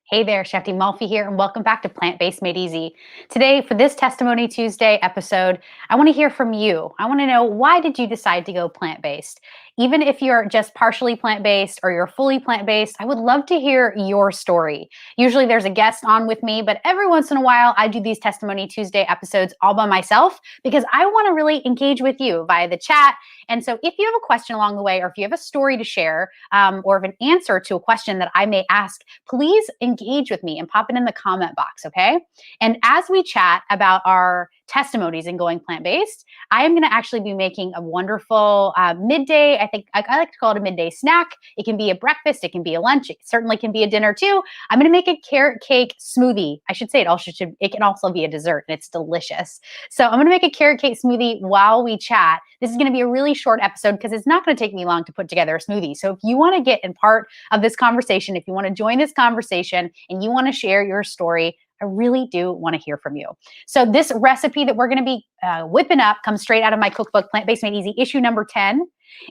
Hey there, Chef D Malfi here, and welcome back to Plant-Based Made Easy. Today, for this Testimony Tuesday episode, I want to hear from you. I want to know, why did you decide to go plant-based? Even if you're just partially plant-based or you're fully plant-based, I would love to hear your story. Usually there's a guest on with me, but every once in a while, I do these Testimony Tuesday episodes all by myself because I want to really engage with you via the chat. And so if you have a question along the way, or if you have a story to share, or an answer to a question that I may ask, please engage with me and pop it in the comment box, okay? And as we chat about our testimonies and going plant-based, I am going to actually be making a wonderful midday, I think I like to call it a midday snack. It can be a breakfast, it can be a lunch, it certainly can be a dinner too. I'm going to make a carrot cake smoothie. I should say it can also be a dessert, and it's delicious. So I'm going to make a carrot cake smoothie while we chat. This is going to be a really short episode because it's not going to take me long to put together a smoothie. So if you want to get in part of this conversation, if you want to join this conversation and you want to share your story, I really do want to hear from you. So this recipe that we're going to be whipping up comes straight out of my cookbook, Plant-Based Made Easy, issue number 10.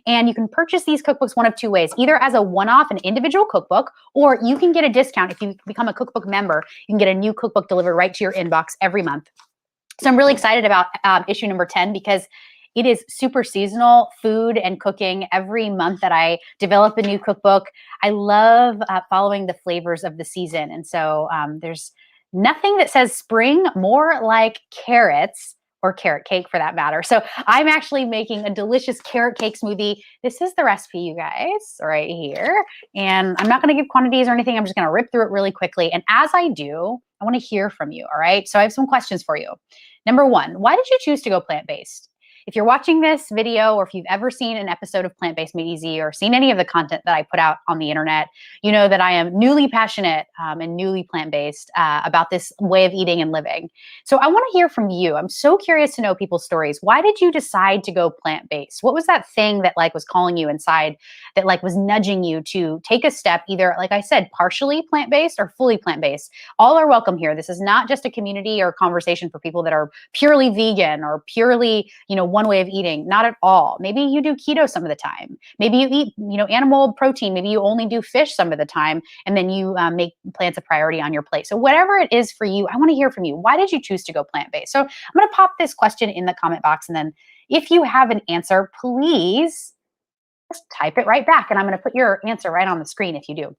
And you can purchase these cookbooks one of two ways, either as a one-off, an individual cookbook, or you can get a discount. If you become a cookbook member, you can get a new cookbook delivered right to your inbox every month. So I'm really excited about issue number 10 because it is super seasonal food and cooking. Every month that I develop a new cookbook, I love following the flavors of the season. And so there's nothing that says spring more like carrots, or carrot cake for that matter. So I'm actually making a delicious carrot cake smoothie. This is the recipe, you guys, right here. And I'm not going to give quantities or anything. I'm just going to rip through it really quickly. And as I do, I want to hear from you, all right? So I have some questions for you. Number one, why did you choose to go plant-based? If you're watching this video, or if you've ever seen an episode of Plant-Based Made Easy or seen any of the content that I put out on the internet, you know that I am newly passionate and newly plant-based about this way of eating and living. So I want to hear from you. I'm so curious to know people's stories. Why did you decide to go plant-based? What was that thing that was calling you inside, that was nudging you to take a step, either, like I said, partially plant-based or fully plant-based? All are welcome here. This is not just a community or conversation for people that are purely vegan or purely, one way of eating. Not at all. Maybe you do keto some of the time. Maybe you eat, animal protein. Maybe you only do fish some of the time, and then you make plants a priority on your plate. So whatever it is for you, I want to hear from you. Why did you choose to go plant-based? So I'm going to pop this question in the comment box, and then if you have an answer, please just type it right back, and I'm going to put your answer right on the screen if you do.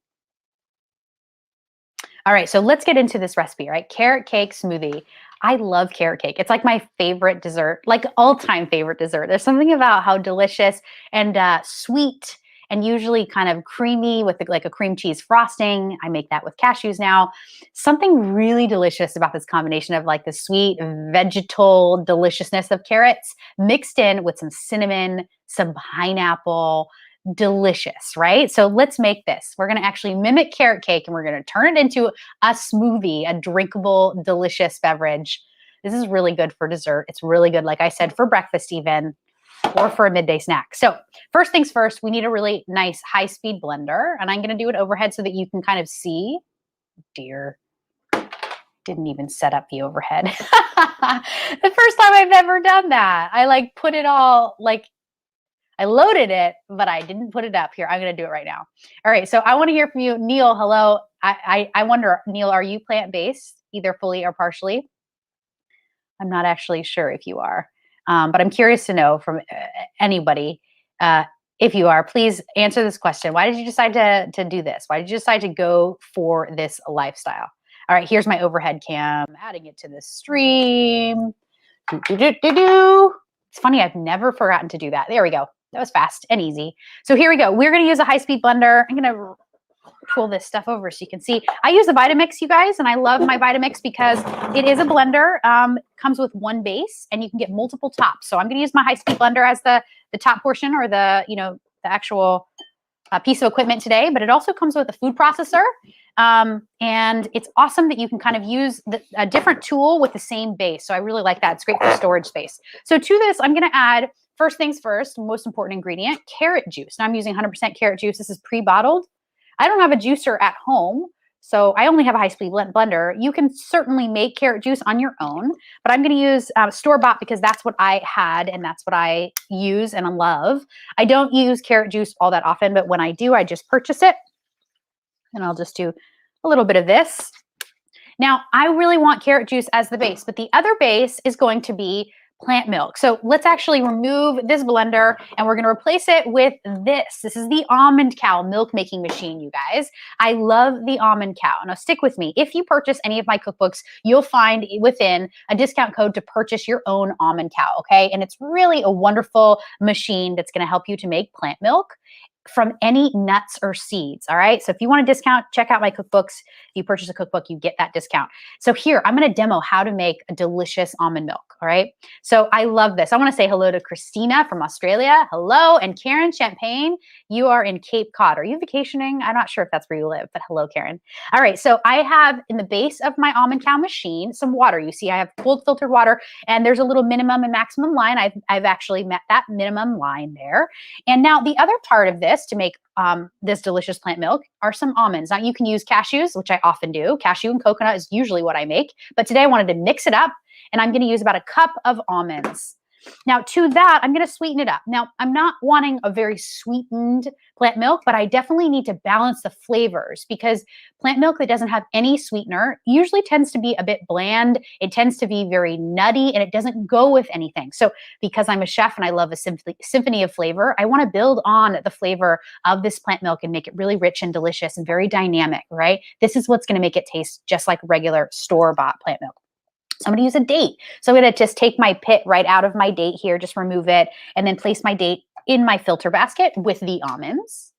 All right, so let's get into this recipe, right? Carrot cake smoothie. I love carrot cake. It's like my favorite dessert, like all-time favorite dessert. There's something about how delicious and sweet and usually kind of creamy with like a cream cheese frosting. I make that with cashews now. Something really delicious about this combination of the sweet vegetal deliciousness of carrots mixed in with some cinnamon, some pineapple. Delicious, right? So let's make this. We're going to actually mimic carrot cake, and we're going to turn it into a smoothie, a drinkable, delicious beverage. This is really good for dessert. It's really good, like I said, for breakfast even, or for a midday snack. So first things first, we need a really nice high-speed blender, and I'm going to do it overhead so that you can kind of see. Dear, didn't even set up the overhead. The first time I've ever done that. I put it all I loaded it, but I didn't put it up. Here, I'm going to do it right now. All right, so I want to hear from you. Neil, hello. I wonder, Neil, are you plant-based, either fully or partially? I'm not actually sure if you are, but I'm curious to know from anybody, if you are, please answer this question. Why did you decide to do this? Why did you decide to go for this lifestyle? All right, here's my overhead cam, adding it to the stream. It's funny, I've never forgotten to do that. There we go. That was fast and easy. So here we go. We're going to use a high-speed blender. I'm going to pull this stuff over so you can see. I use a Vitamix, you guys, and I love my Vitamix because it is a blender. Comes with one base, and you can get multiple tops. So I'm going to use my high-speed blender as the top portion, or the actual piece of equipment today. But it also comes with a food processor. And it's awesome that you can kind of use a different tool with the same base. So I really like that. It's great for storage space. So to this, I'm going to add, first things first, most important ingredient, carrot juice. Now I'm using 100% carrot juice. This is pre-bottled. I don't have a juicer at home, so I only have a high-speed blender. You can certainly make carrot juice on your own, but I'm going to use store-bought because that's what I had and that's what I use and I love. I don't use carrot juice all that often, but when I do, I just purchase it. And I'll just do a little bit of this. Now, I really want carrot juice as the base, but the other base is going to be plant milk. So let's actually remove this blender and we're going to replace it with this. This is the Almond Cow milk making machine, you guys. I love the Almond Cow. Now stick with me. If you purchase any of my cookbooks, you'll find within a discount code to purchase your own Almond Cow, okay? And it's really a wonderful machine that's going to help you to make plant milk from any nuts or seeds, all right? So if you want a discount, check out my cookbooks. If you purchase a cookbook, you get that discount. So here, I'm gonna demo how to make a delicious almond milk, all right? So I love this. I wanna say hello to Christina from Australia. Hello, and Karen Champagne, you are in Cape Cod. Are you vacationing? I'm not sure if that's where you live, but hello, Karen. All right, so I have in the base of my Almond Cow machine, some water. You see I have cold filtered water, and there's a little minimum and maximum line. I've actually met that minimum line there. And now the other part of this to make this delicious plant milk are some almonds. Now you can use cashews, which I often do. Cashew and coconut is usually what I make, but today I wanted to mix it up and I'm gonna use about a cup of almonds. Now to that, I'm gonna sweeten it up. Now I'm not wanting a very sweetened plant milk, but I definitely need to balance the flavors because plant milk that doesn't have any sweetener usually tends to be a bit bland. It tends to be very nutty and it doesn't go with anything. So because I'm a chef and I love a symphony of flavor, I wanna build on the flavor of this plant milk and make it really rich and delicious and very dynamic, right? This is what's gonna make it taste just like regular store-bought plant milk. So I'm going to use a date. So I'm going to just take my pit right out of my date here, just remove it, and then place my date in my filter basket with the almonds.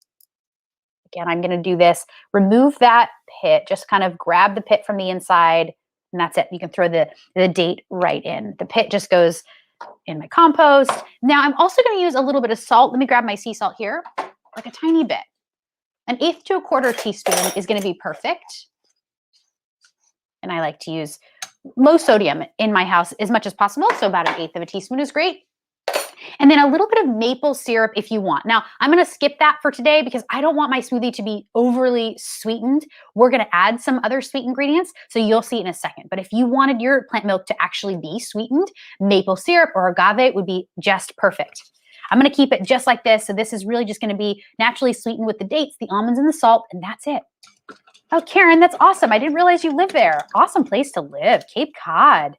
Again, I'm going to do this, remove that pit, just kind of grab the pit from the inside, and that's it. You can throw the date right in. The pit just goes in my compost. Now I'm also going to use a little bit of salt. Let me grab my sea salt here, like a tiny bit. 1/8 to 1/4 teaspoon is going to be perfect. And I like to use low sodium in my house as much as possible. So about 1/8 of a teaspoon is great. And then a little bit of maple syrup if you want. Now, I'm going to skip that for today because I don't want my smoothie to be overly sweetened. We're going to add some other sweet ingredients, so you'll see in a second. But if you wanted your plant milk to actually be sweetened, maple syrup or agave would be just perfect. I'm going to keep it just like this. So this is really just going to be naturally sweetened with the dates, the almonds, and the salt, and that's it. Oh, Karen, that's awesome. I didn't realize you live there. Awesome place to live, Cape Cod.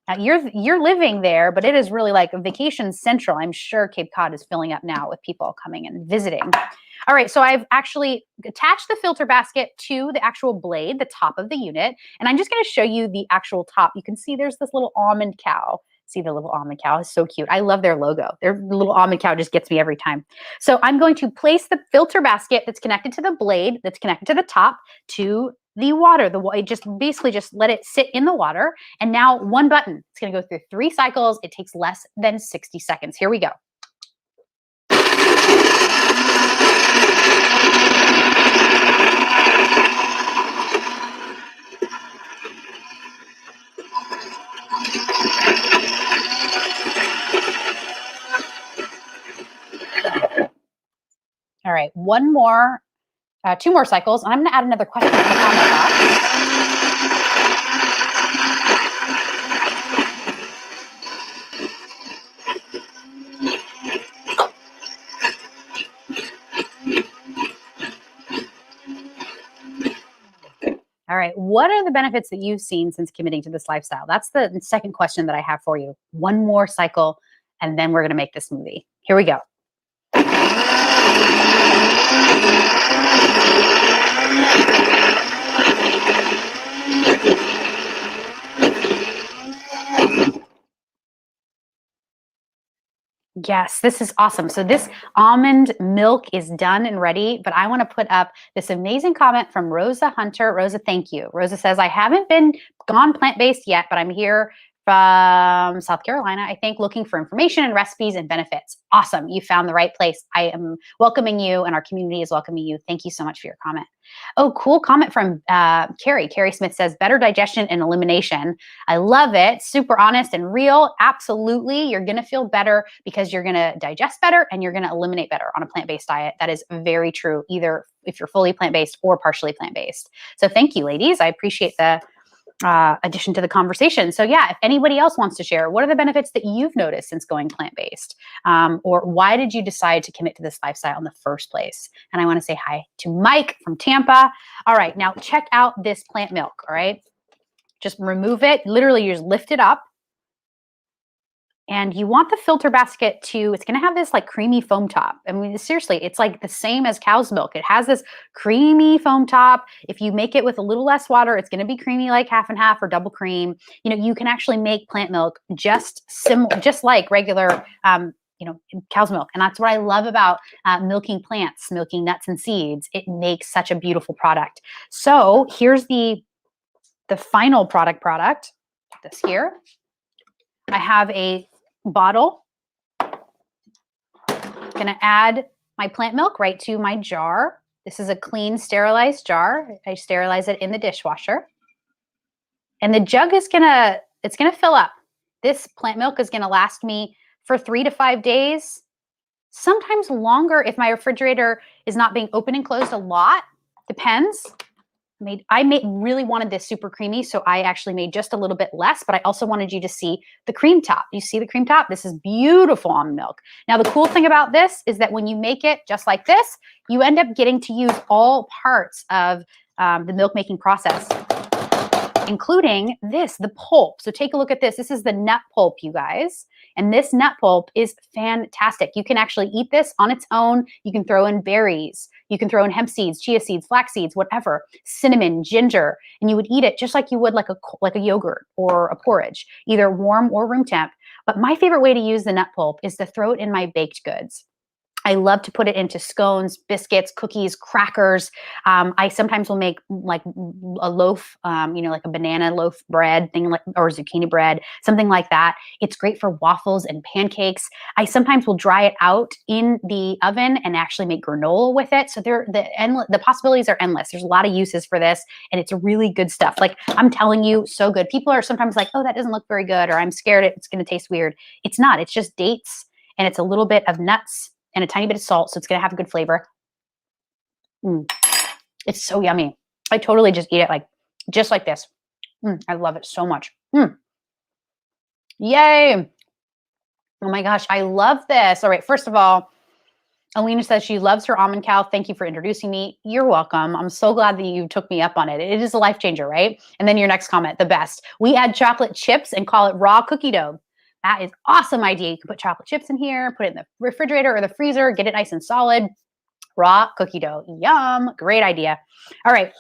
Now, you're living there, but it is really like a vacation central. I'm sure Cape Cod is filling up now with people coming and visiting. All right, so I've actually attached the filter basket to the actual blade, the top of the unit, and I'm just going to show you the actual top. You can see there's this little almond cow. See the little almond cow is so cute. I love their logo. Their little almond cow just gets me every time. So I'm going to place the filter basket that's connected to the blade, that's connected to the top, to the water. Just basically just let it sit in the water. And now one button. It's going to go through 3 cycles. It takes less than 60 seconds. Here we go. All right, one more, 2 more cycles, and I'm going to add another question in the comment box. All right, what are the benefits that you've seen since committing to this lifestyle? That's the second question that I have for you. One more cycle, and then we're going to make this smoothie. Here we go. Yes, this is awesome. So this almond milk is done and ready, but I want to put up this amazing comment from Rosa Hunter. Rosa, thank you. Rosa says, I haven't gone plant-based yet, but I'm here from South Carolina, I think, looking for information and recipes and benefits. Awesome. You found the right place. I am welcoming you and our community is welcoming you. Thank you so much for your comment. Oh, cool comment from Carrie. Carrie Smith says, better digestion and elimination. I love it. Super honest and real. Absolutely. You're going to feel better because you're going to digest better and you're going to eliminate better on a plant-based diet. That is very true, either if you're fully plant-based or partially plant-based. So thank you, ladies. I appreciate the addition to the conversation. So yeah, if anybody else wants to share, what are the benefits that you've noticed since going plant-based? Or why did you decide to commit to this lifestyle in the first place? And I want to say hi to Mike from Tampa. All right, now check out this plant milk, all right? Just remove it. Literally, you just lift it up. And you want the filter basket to, it's going to have this like creamy foam top. I mean, seriously, it's like the same as cow's milk. It has this creamy foam top. If you make it with a little less water, it's going to be creamy like half and half or double cream. You know, you can actually make plant milk just like regular, cow's milk. And that's what I love about milking plants, milking nuts and seeds. It makes such a beautiful product. So here's the final product. Put this here. I have a bottle. Gonna add my plant milk right to my jar. This is a clean, sterilized jar. I sterilize it in the dishwasher. And the jug is gonna fill up. This plant milk is gonna last me for 3 to 5 days, sometimes longer if my refrigerator is not being open and closed a lot. Depends. I really wanted this super creamy, so I actually made just a little bit less, but I also wanted you to see the cream top. You see the cream top? This is beautiful almond milk. Now, the cool thing about this is that when you make it just like this, you end up getting to use all parts of the milk making process, including the pulp. So take a look at this. This is the nut pulp, you guys. And this nut pulp is fantastic. You can actually eat this on its own. You can throw in berries. You can throw in hemp seeds, chia seeds, flax seeds, whatever, cinnamon, ginger, and you would eat it just like you would like a yogurt or a porridge, either warm or room temp. But my favorite way to use the nut pulp is to throw it in my baked goods. I love to put it into scones, biscuits, cookies, crackers. I sometimes will make like a loaf, like a banana loaf bread thing, or zucchini bread, something like that. It's great for waffles and pancakes. I sometimes will dry it out in the oven and actually make granola with it. So the possibilities are endless. There's a lot of uses for this, and it's really good stuff. Like I'm telling you, so good. People are sometimes like, oh, that doesn't look very good, or I'm scared it's going to taste weird. It's not. It's just dates, and it's a little bit of nuts and a tiny bit of salt, so it's going to have a good flavor. It's so yummy. I totally just eat it just like this. I love it so much. Yay. Oh my gosh, I love this. All right, first of all, Alina says she loves her almond cow. Thank you for introducing me. You're welcome. I'm so glad that you took me up on it. It is a life changer, right? And then your next comment, the best. We add chocolate chips and call it raw cookie dough. That is awesome idea. You can put chocolate chips in here, put it in the refrigerator or the freezer, get it nice and solid. Raw cookie dough. Yum. Great idea. All right.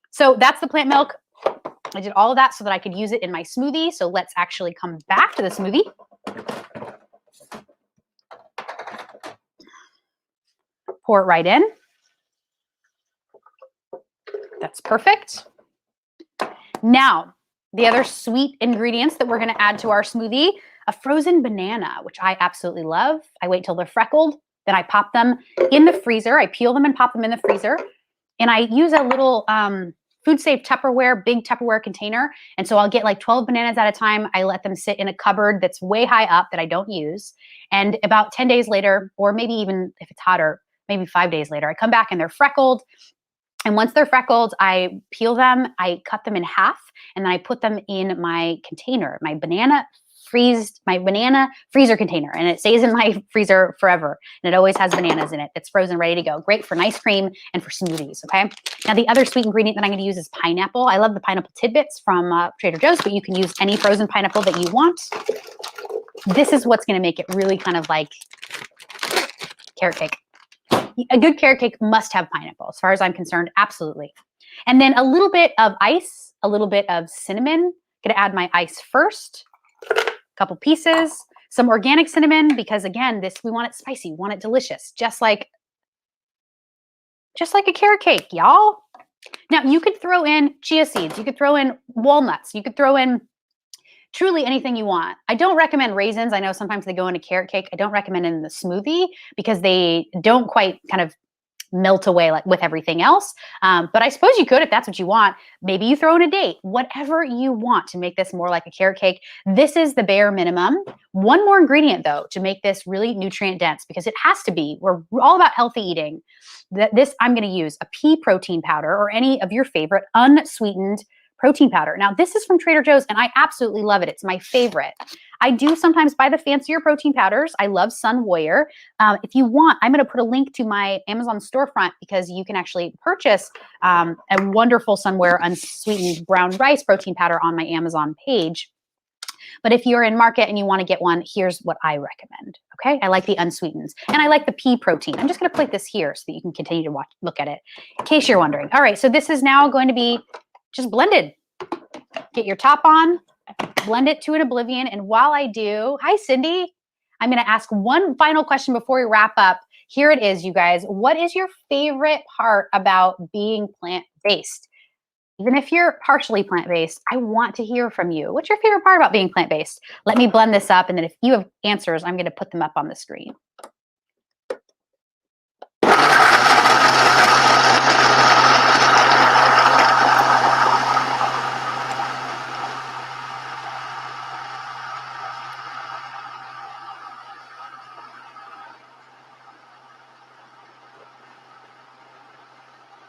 So that's the plant milk. I did all of that so that I could use it in my smoothie. So let's actually come back to the smoothie. Pour it right in. That's perfect. Now, the other sweet ingredients that we're going to add to our smoothie, a frozen banana, which I absolutely love. I wait till they're freckled, then I pop them in the freezer. I peel them and pop them in the freezer. And I use a little food-safe Tupperware, big Tupperware container. And so I'll get like 12 bananas at a time. I let them sit in a cupboard that's way high up that I don't use. And about 10 days later, or maybe even if it's hotter, maybe 5 days later, I come back and they're freckled. And once they're freckled, I peel them, I cut them in half, and then I put them in my container, my banana freezer container, and it stays in my freezer forever. And it always has bananas in it. It's frozen, ready to go. Great for nice cream and for smoothies, okay? Now, the other sweet ingredient that I'm going to use is pineapple. I love the pineapple tidbits from Trader Joe's, but you can use any frozen pineapple that you want. This is what's going to make it really kind of like carrot cake. A good carrot cake must have pineapple, as far as I'm concerned, absolutely. And then a little bit of ice, a little bit of cinnamon. Gonna add my ice first, a couple pieces, some organic cinnamon, because again, we want it spicy, we want it delicious, just like a carrot cake, y'all. Now, you could throw in chia seeds, you could throw in walnuts, you could throw in truly anything you want. I don't recommend raisins. I know sometimes they go in a carrot cake. I don't recommend it in the smoothie because they don't quite kind of melt away like with everything else. But I suppose you could if that's what you want. Maybe you throw in a date, whatever you want to make this more like a carrot cake. This is the bare minimum. One more ingredient though, to make this really nutrient dense, because it has to be. We're all about healthy eating. I'm going to use a pea protein powder or any of your favorite unsweetened protein powder. Now, this is from Trader Joe's, and I absolutely love it. It's my favorite. I do sometimes buy the fancier protein powders. I love Sun Warrior. If you want, I'm going to put a link to my Amazon storefront because you can actually purchase a wonderful Sun Warrior unsweetened brown rice protein powder on my Amazon page. But if you're in market and you want to get one, here's what I recommend. Okay, I like the unsweetened and I like the pea protein. I'm just going to put this here so that you can continue to look at it in case you're wondering. All right, so this is now going to be just blended. Get your top on, blend it to an oblivion. And while I do, hi, Cindy. I'm going to ask one final question before we wrap up. Here it is, you guys. What is your favorite part about being plant-based? Even if you're partially plant-based, I want to hear from you. What's your favorite part about being plant-based? Let me blend this up, and then if you have answers, I'm going to put them up on the screen.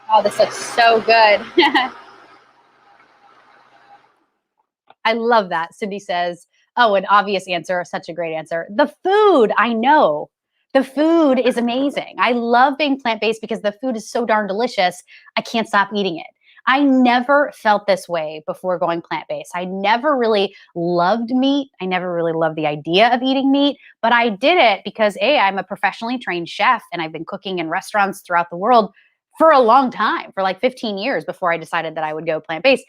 Oh, this looks so good. I love that. Cindy says, oh, an obvious answer, such a great answer. The food, I know. The food is amazing. I love being plant-based because the food is so darn delicious. I can't stop eating it. I never felt this way before going plant-based. I never really loved meat. I never really loved the idea of eating meat, but I did it because A, I'm a professionally trained chef and I've been cooking in restaurants throughout the world for a long time, for like 15 years before I decided that I would go plant-based.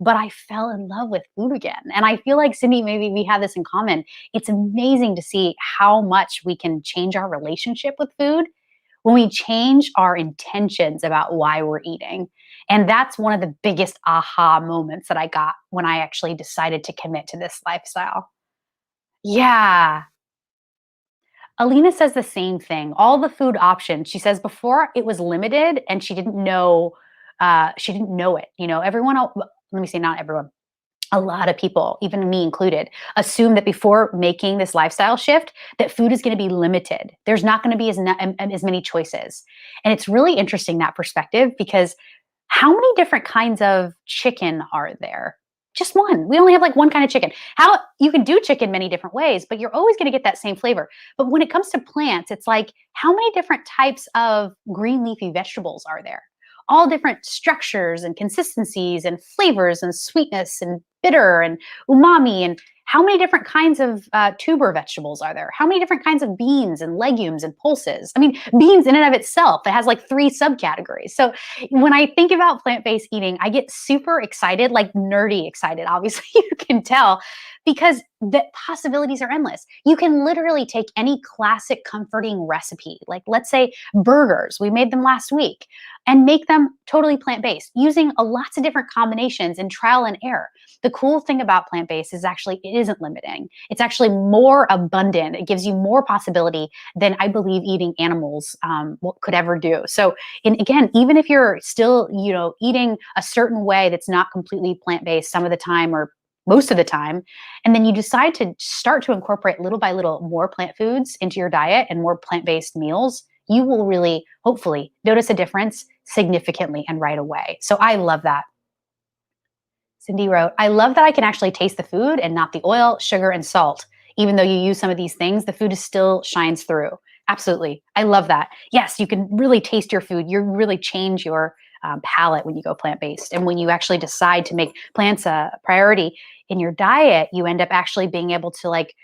But I fell in love with food again. And I feel like, Cindy, maybe we have this in common. It's amazing to see how much we can change our relationship with food when we change our intentions about why we're eating. And that's one of the biggest aha moments that I got when I actually decided to commit to this lifestyle. Yeah. Alina says the same thing. All the food options. She says before it was limited and she didn't know it. You know, everyone else, let me say not everyone. A lot of people, even me included, assume that before making this lifestyle shift, that food is going to be limited. There's not going to be as many choices. And it's really interesting, that perspective, because how many different kinds of chicken are there? Just one. We only have like one kind of chicken. How you can do chicken many different ways, but you're always going to get that same flavor. But when it comes to plants, it's like, how many different types of green leafy vegetables are there? All different structures and consistencies and flavors and sweetness and bitter and umami. And how many different kinds of tuber vegetables are there? How many different kinds of beans and legumes and pulses? I mean, beans in and of itself, it has like 3 subcategories. So when I think about plant-based eating, I get super excited, like nerdy excited, obviously you can tell, because the possibilities are endless. You can literally take any classic comforting recipe, like let's say burgers, we made them last week, and make them totally plant-based using lots of different combinations and trial and error. The cool thing about plant-based is actually it isn't limiting. It's actually more abundant. It gives you more possibility than I believe eating animals could ever do. So, and again, even if you're still, you know, eating a certain way that's not completely plant-based some of the time or most of the time, and then you decide to start to incorporate little by little more plant foods into your diet and more plant-based meals, you will really, hopefully, notice a difference significantly and right away. So I love that. Cindy wrote, I love that I can actually taste the food and not the oil, sugar, and salt. Even though you use some of these things, the food still shines through. Absolutely. I love that. Yes, you can really taste your food. You really change your palate when you go plant-based. And when you actually decide to make plants a priority in your diet, you end up actually being able to like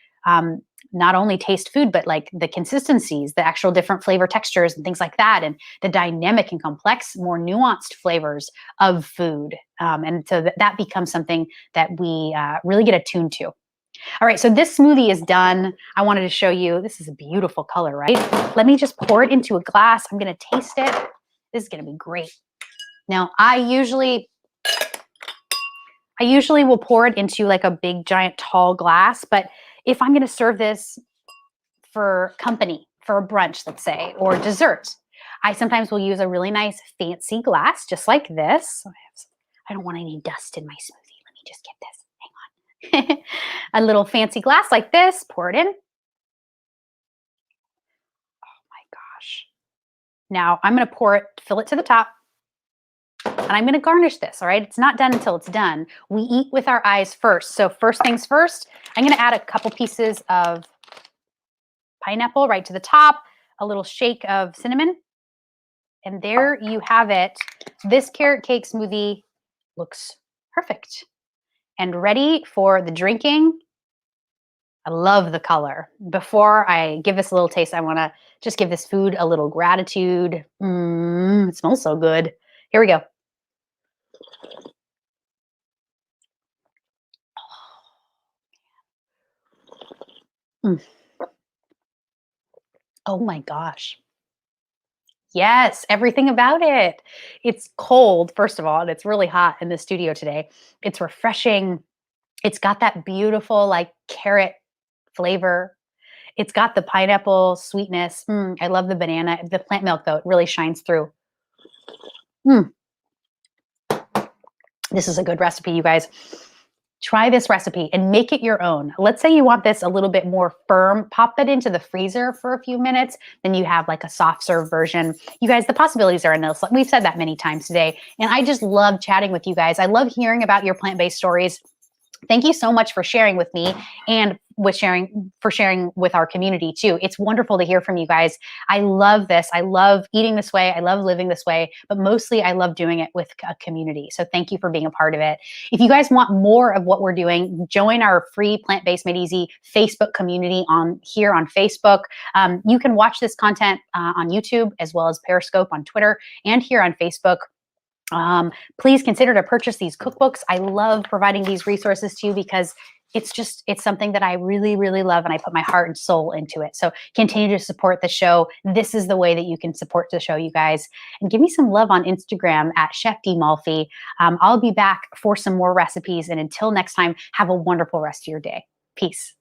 not only taste food, but like the consistencies, the actual different flavor textures and things like that, and the dynamic and complex, more nuanced flavors of food. And so that becomes something that we really get attuned to. All right, so this smoothie is done. I wanted to show you, this is a beautiful color, right? Let me just pour it into a glass. I'm gonna taste it. This is gonna be great. Now, I usually will pour it into like a big, giant, tall glass, but if I'm gonna serve this for company, for a brunch, let's say, or dessert, I sometimes will use a really nice fancy glass, just like this. I don't want any dust in my smoothie. Let me just get this. Hang on. A little fancy glass like this, pour it in. Oh my gosh. Now I'm going to fill it to the top. And I'm going to garnish this, all right? It's not done until it's done. We eat with our eyes first. So first things first, I'm going to add a couple pieces of pineapple right to the top, a little shake of cinnamon. And there you have it. This carrot cake smoothie looks perfect and ready for the drinking. I love the color. Before I give this a little taste, I want to just give this food a little gratitude. It smells so good. Here we go. Mm. Oh my gosh. Yes, everything about it. It's cold, first of all, and it's really hot in the studio today. It's refreshing. It's got that beautiful, like, carrot flavor. It's got the pineapple sweetness. I love the banana. The plant milk, though, it really shines through. Mm. This is a good recipe, you guys. Try this recipe and make it your own. Let's say you want this a little bit more firm. Pop that into the freezer for a few minutes. Then you have like a soft serve version. You guys, the possibilities are endless. We've said that many times today. And I just love chatting with you guys. I love hearing about your plant-based stories. Thank you so much for sharing with me and sharing with our community too. It's wonderful to hear from you guys. I love this. I love eating this way. I love living this way, but mostly I love doing it with a community. So thank you for being a part of it. If you guys want more of what we're doing, join our free Plant-Based Made Easy Facebook community here on Facebook. You can watch this content on YouTube as well as Periscope on Twitter and here on Facebook. Please consider to purchase these cookbooks. I love providing these resources to you because it's something that I really, really love, and I put my heart and soul into it. So continue to support the show. This is the way that you can support the show, you guys. And give me some love on Instagram at Chef D Malfi. I'll be back for some more recipes. And until next time, have a wonderful rest of your day. Peace.